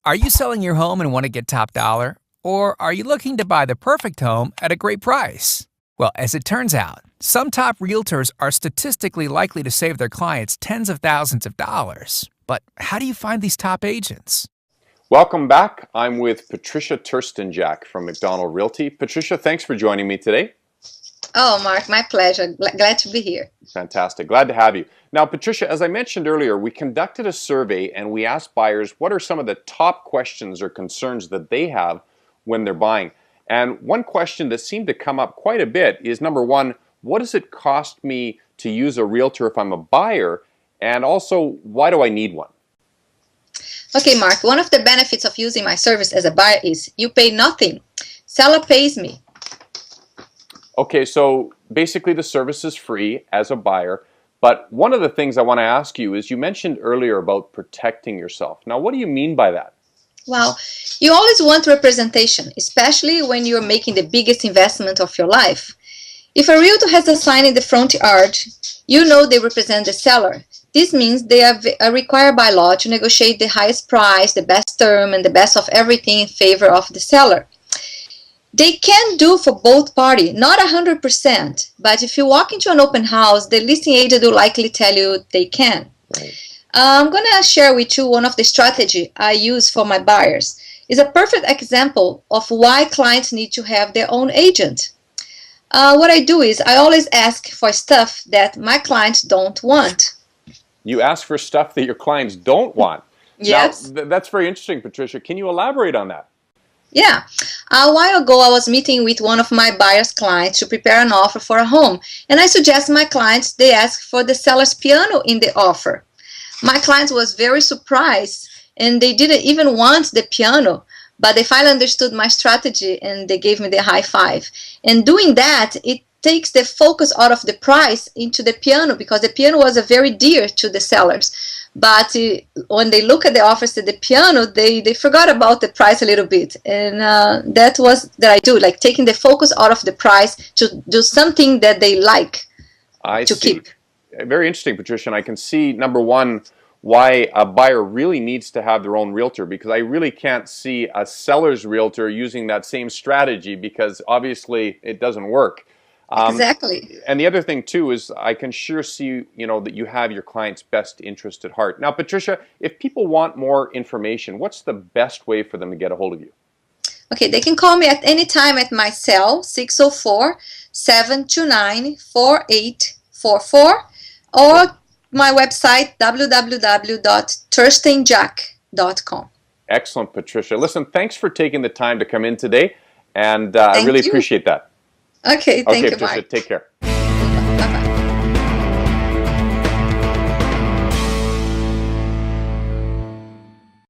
Are you selling your home and want to get top dollar? Or are you looking to buy the perfect home at a great price? Well, as it turns out, some top realtors are statistically likely to save their clients tens of thousands of dollars. But how do you find these top agents? Welcome back. I'm with Patricia Trstenjak from McDonald Realty. Patricia, thanks for joining me today. Oh, Mark, my pleasure. Glad to be here. Fantastic. Glad to have you. Now, Patricia, as I mentioned earlier, we conducted a survey and we asked buyers what are some of the top questions or concerns that they have when they're buying. And one question that seemed to come up quite a bit is, number one, what does it cost me to use a realtor if I'm a buyer? And also, why do I need one? Okay, Mark, one of the benefits of using my service as a buyer is you pay nothing. Seller pays me. Okay, so basically the service is free as a buyer, but one of the things I want to ask you is you mentioned earlier about protecting yourself. Now, what do you mean by that? Well, you always want representation, especially when you're making the biggest investment of your life. If a realtor has a sign in the front yard, you know they represent the seller. This means they are required by law to negotiate the highest price, the best term, and the best of everything in favor of the seller. They can do for both parties, not 100%, but if you walk into an open house, the listing agent will likely tell you they can. Right. I'm going to share with you one of the strategies I use for my buyers. It's a perfect example of why clients need to have their own agent. What I do is I always ask for stuff that my clients don't want. You ask for stuff that your clients don't want. Yes. Now, that's very interesting, Patricia. Can you elaborate on that? Yeah. A while ago, I was meeting with one of my buyer's clients to prepare an offer for a home, and I suggest my clients they ask for the seller's piano in the offer. My client was very surprised, and they didn't even want the piano, but they finally understood my strategy, and they gave me the high five. And doing that, it takes the focus out of the price into the piano, because the piano was very dear to the sellers. But when they look at the offers to the piano, they forgot about the price a little bit. And that I do, like taking the focus out of the price to do something that they like to keep. Very interesting, Patricia. And I can see, number one, why a buyer really needs to have their own realtor, because I really can't see a seller's realtor using that same strategy, because obviously it doesn't work. Exactly. And the other thing too is I can sure see, that you have your client's best interest at heart. Now, Patricia, if people want more information, what's the best way for them to get a hold of you? Okay, they can call me at any time at my cell, 604-729-4844, or my website, www.trstenjak.com. Excellent, Patricia. Listen, thanks for taking the time to come in today, and I really appreciate that. Okay, thank you, Patricia, Mike. take care. Bye-bye.